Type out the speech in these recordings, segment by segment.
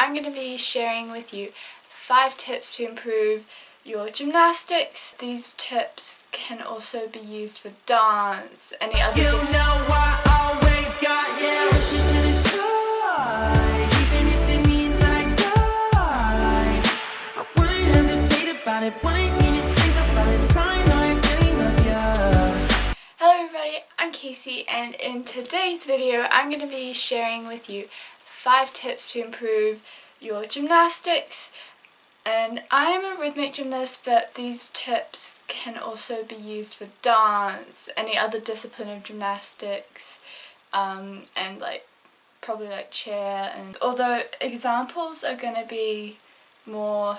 I'm going to be sharing with you 5 tips to improve your gymnastics. These tips can also be used for dance, any other Hello everybody, I'm Casey, and in today's video I'm going to be sharing with you 5 tips to improve your gymnastics. And I'm a rhythmic gymnast, but these tips can also be used for dance, any other discipline of gymnastics, and probably chair. And although examples are going to be more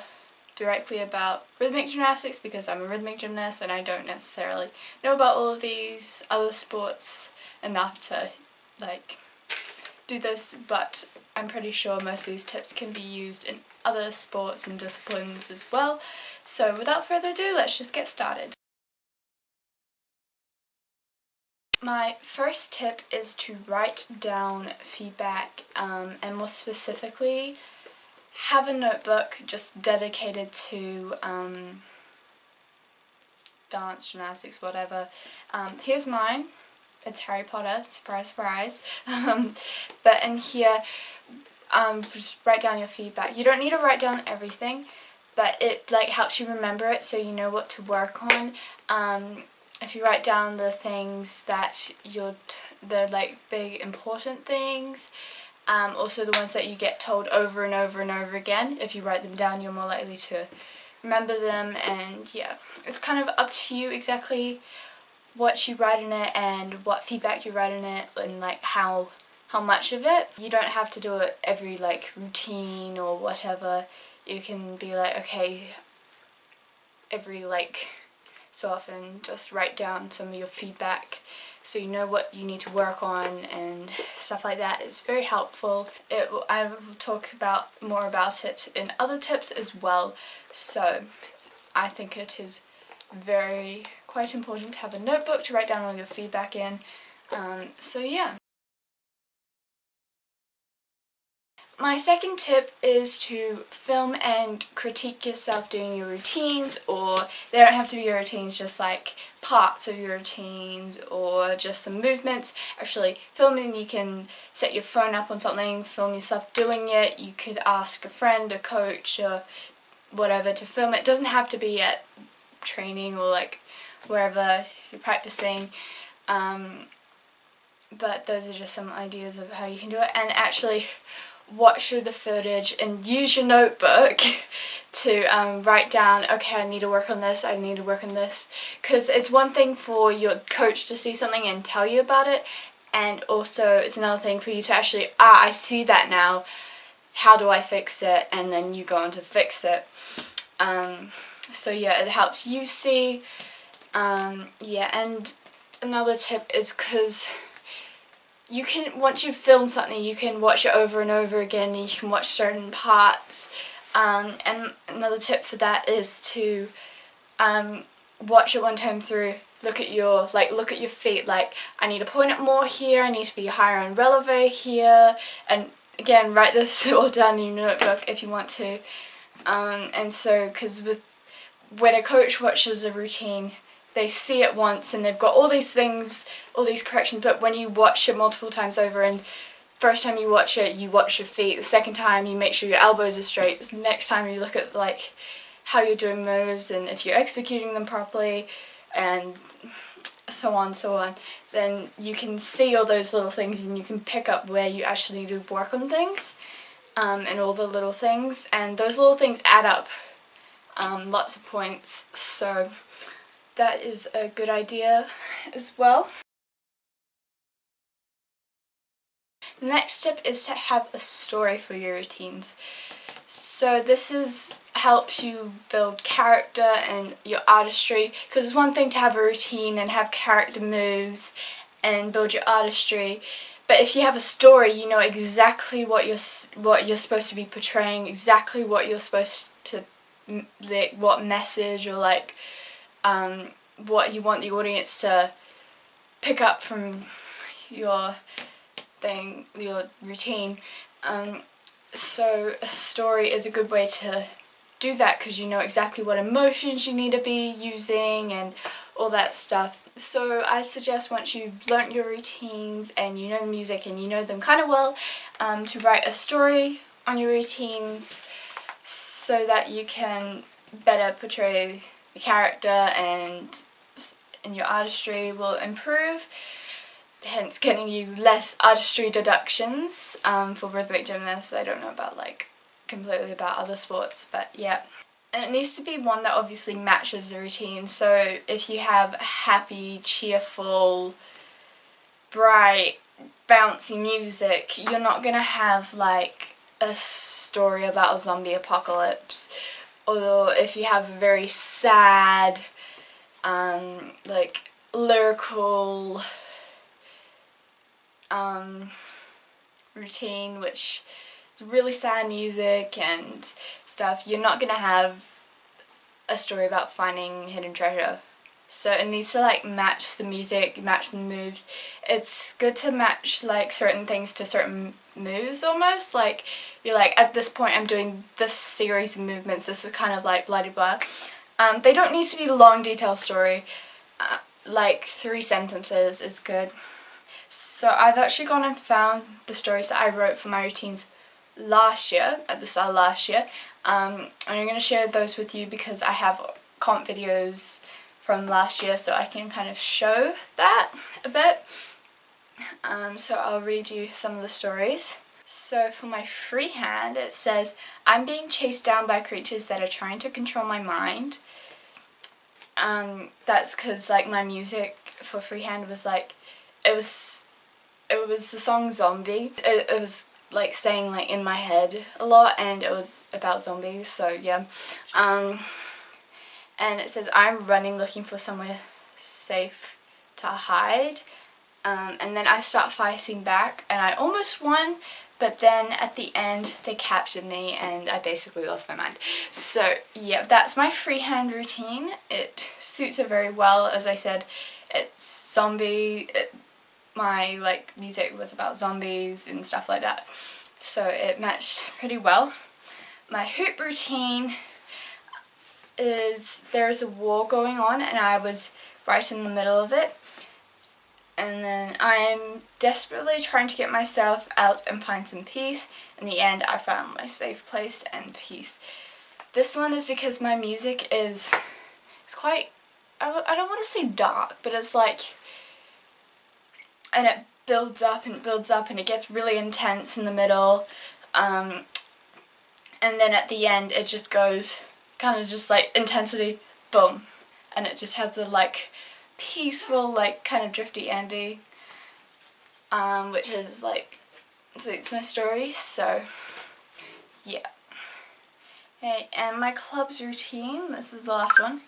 directly about rhythmic gymnastics because I'm a rhythmic gymnast and I don't necessarily know about all of these other sports enough to do this, but I'm pretty sure most of these tips can be used in other sports and disciplines as well. So without further ado, let's just get started. My first tip is to write down feedback, and more specifically have a notebook just dedicated to dance, gymnastics, whatever. Here's mine. It's Harry Potter, surprise, surprise. But in here, just write down your feedback. You don't need to write down everything, but it helps you remember it so you know what to work on. If you write down the things that the big important things, also the ones that you get told over and over and over again, if you write them down you're more likely to remember them. And yeah, it's kind of up to you exactly what you write in it and what feedback you write in it, and how much of it. You don't have to do it every routine or whatever. You can be okay, every so often just write down some of your feedback so you know what you need to work on and stuff like that. It's very helpful. I will talk more about it in other tips as well, so I think it is quite important to have a notebook to write down all your feedback in. So yeah. My second tip is to film and critique yourself doing your routines, or they don't have to be your routines, just parts of your routines or just some movements. Actually, filming, you can set your phone up on something, film yourself doing it. You could ask a friend, a coach, or whatever to film it. It doesn't have to be at training or wherever you're practicing. But those are just some ideas of how you can do it. And actually watch the footage and use your notebook to write down, okay, I need to work on this, I need to work on this. Because it's one thing for your coach to see something and tell you about it, and also it's another thing for you to actually, I see that now, how do I fix it? And then you go on to fix it. So yeah, it helps you see. Yeah, and another tip is because you can, once you've filmed something, you can watch it over and over again, and you can watch certain parts. And another tip for that is to watch it one time through. Look at your feet. I need to point it more here. I need to be higher on releve here. And again, write this all down in your notebook if you want to. And so, because when a coach watches a routine, they see it once and they've got all these things, all these corrections, but when you watch it multiple times over, and first time you watch it, you watch your feet, the second time you make sure your elbows are straight, the next time you look at how you're doing moves and if you're executing them properly, and so on, then you can see all those little things and you can pick up where you actually need to work on things, and all the little things, and those little things add up, lots of points. So that is a good idea as well. The next tip is to have a story for your routines. So this helps you build character and your artistry, because it's one thing to have a routine and have character moves and build your artistry, but if you have a story, you know exactly what you're supposed to be portraying, exactly what you're supposed to, what message or what you want the audience to pick up from your routine. So a story is a good way to do that because you know exactly what emotions you need to be using and all that stuff. So I suggest once you've learnt your routines and you know the music and you know them kind of well, to write a story on your routines so that you can better portray the character and your artistry will improve, hence getting you less artistry deductions for rhythmic gymnasts. I don't know about like completely about other sports, but yeah. And it needs to be one that obviously matches the routine. So if you have happy, cheerful, bright, bouncy music, you're not gonna have like a story about a zombie apocalypse. Or if you have a very sad, like lyrical routine, which is really sad music and stuff, you're not gonna have a story about finding hidden treasure. So it needs to like match the music, match the moves. It's good to match like certain things to certain moves almost. Like you're like, at this point I'm doing this series of movements, this is kind of like blah blah blah. They don't need to be long detailed story. Like 3 sentences is good. So I've actually gone and found the stories that I wrote for my routines last year, at the start of last year. And I'm going to share those with you because I have comp videos from last year so I can kind of show that a bit. So I'll read you some of the stories. So for my freehand it says, I'm being chased down by creatures that are trying to control my mind. That's because like my music for freehand was like, it was the song Zombie. It was like staying like in my head a lot and it was about zombies, so yeah. And it says, I'm running looking for somewhere safe to hide. And then I start fighting back and I almost won, but then at the end they captured me and I basically lost my mind. So yeah, that's my freehand routine. It suits it very well. As I said, it's zombie. My like music was about zombies and stuff like that, so it matched pretty well. My hoop routine is, there's a war going on and I was right in the middle of it, and then I'm desperately trying to get myself out and find some peace. In the end I found my safe place and peace. This one is because my music is, it's quite, I don't want to say dark, but it's like, and it builds up and builds up and it gets really intense in the middle, and then at the end it just goes kind of just like intensity, boom, and it just has the like peaceful like kind of drifty ending, which is like suits my story. So yeah. Okay, and my club's routine, this is the last one.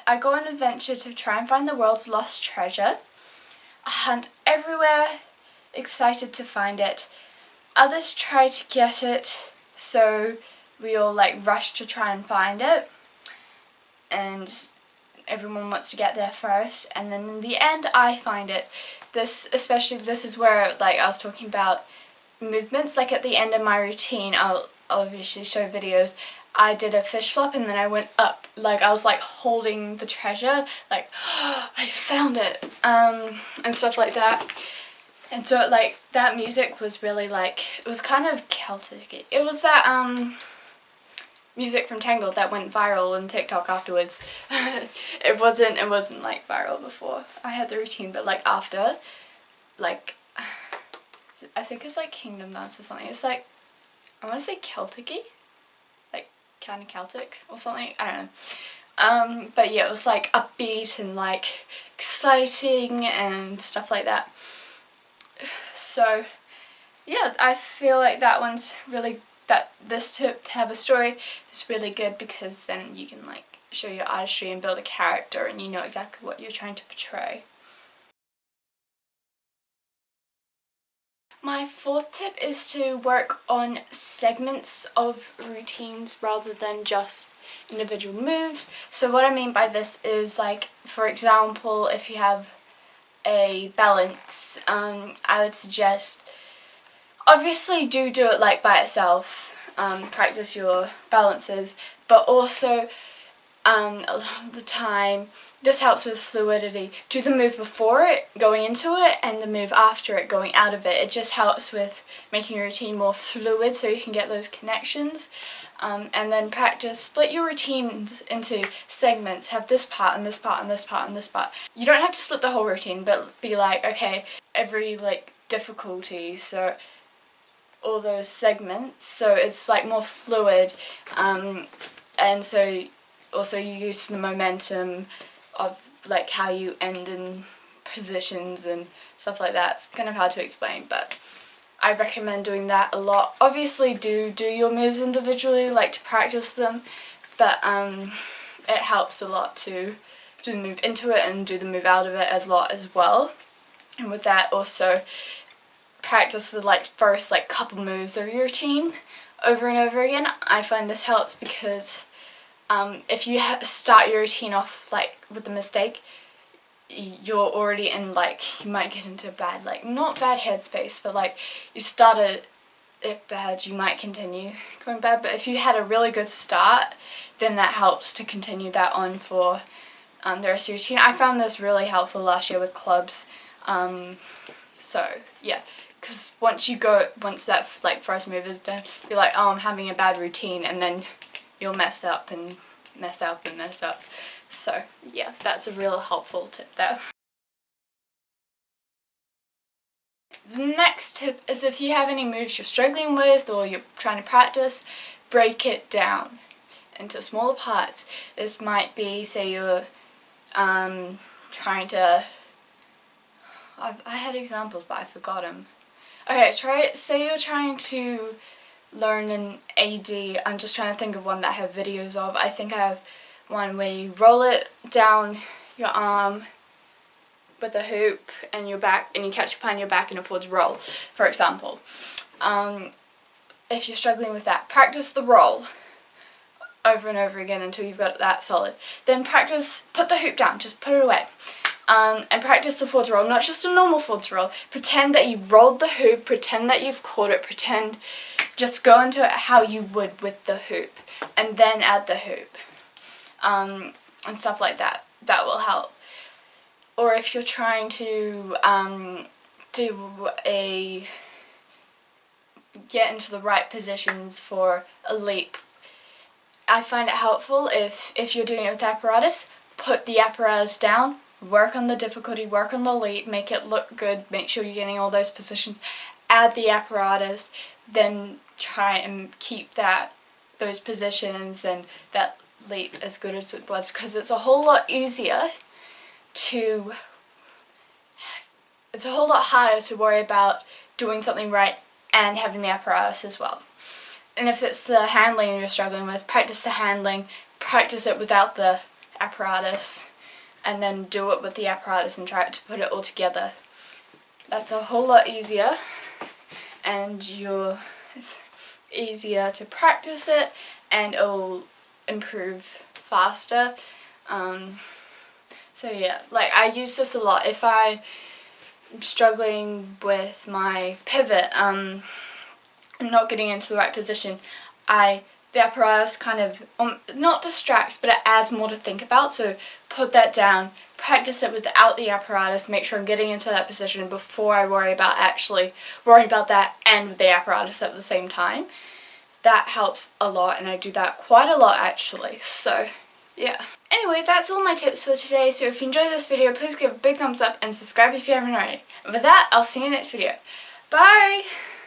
I go on an adventure to try and find the world's lost treasure. I hunt everywhere, excited to find it. Others try to get it, so we all like rush to try and find it. And everyone wants to get there first, and then in the end I find it. This is where like I was talking about movements, like at the end of my routine I'll obviously show videos. I did a fish flop and then I went up, like I was like holding the treasure, like oh, I found it, and stuff like that. And so like that music was really like, it was kind of Celtic. It was that music from Tangled that went viral on TikTok afterwards. it wasn't like viral before I had the routine, but like after, like I think it's like Kingdom Dance or something. It's like, I want to say Celtic-y, like kind of Celtic or something, I don't know. But yeah, it was like upbeat and like exciting and stuff like that. So yeah, I feel like that one's really, that this to have a story is really good because then you can like show your artistry and build a character and you know exactly what you're trying to portray. My fourth tip is to work on segments of routines rather than just individual moves. So what I mean by this is, like, for example, if you have a balance, I would suggest obviously do it like by itself, practice your balances, but also a lot of the time this helps with fluidity. Do the move before it, going into it, and the move after it, going out of it. It just helps with making your routine more fluid so you can get those connections. And then practice, split your routines into segments, have this part and this part and this part and this part. You don't have to split the whole routine, but be like, okay, every like difficulty, so all those segments, so it's like more fluid, and so also you use the momentum of like how you end in positions and stuff like that. It's kind of hard to explain, but I recommend doing that a lot. Obviously do your moves individually, like to practice them, but it helps a lot to do the move into it and do the move out of it a lot as well. And with that also practice the first couple moves of your routine over and over again. I find this helps because if you start your routine off with a mistake, you're already in you might get into a bad not bad headspace, but you started it bad, you might continue going bad. But if you had a really good start, then that helps to continue that on for the rest of your routine. I found this really helpful last year with clubs. So yeah, because once that first move is done, you're like, oh, I'm having a bad routine, and then you'll mess up and mess up and mess up. So yeah, that's a real helpful tip there. The next tip is, if you have any moves you're struggling with or you're trying to practice, break it down into smaller parts. This might be, say you're trying to, I had examples but I forgot them. Okay, say you're trying to learn an AD. I'm just trying to think of one that I have videos of. I think I have one where you roll it down your arm with a hoop and your back, and you catch it behind your back and a forwards roll, for example. If you're struggling with that, practice the roll over and over again until you've got that solid. Then put the hoop down, just put it away. And practice the forwards roll, not just a normal forwards roll. Pretend that you rolled the hoop, pretend that you've caught it, just go into it how you would with the hoop, and then add the hoop, and stuff like that. That will help. Or if you're trying to get into the right positions for a leap, I find it helpful if you're doing it with apparatus, put the apparatus down, work on the difficulty, work on the leap, make it look good, make sure you're getting all those positions, add the apparatus, then try and keep those positions and that leap as good as it was, because it's a whole lot harder to worry about doing something right and having the apparatus as well. And if it's the handling you're struggling with, practice the handling, practice it without the apparatus, and then do it with the apparatus and try to put it all together. That's a whole lot easier, and it's easier to practice it, and it'll improve faster. So yeah, I use this a lot. If I'm struggling with my pivot, I'm not getting into the right position, the apparatus kind of, not distracts, but it adds more to think about, so put that down, practice it without the apparatus, make sure I'm getting into that position before I worry about that and with the apparatus at the same time. That helps a lot, and I do that quite a lot actually, so yeah. Anyway, that's all my tips for today, so if you enjoyed this video, please give a big thumbs up and subscribe if you haven't already. And with that, I'll see you in the next video. Bye!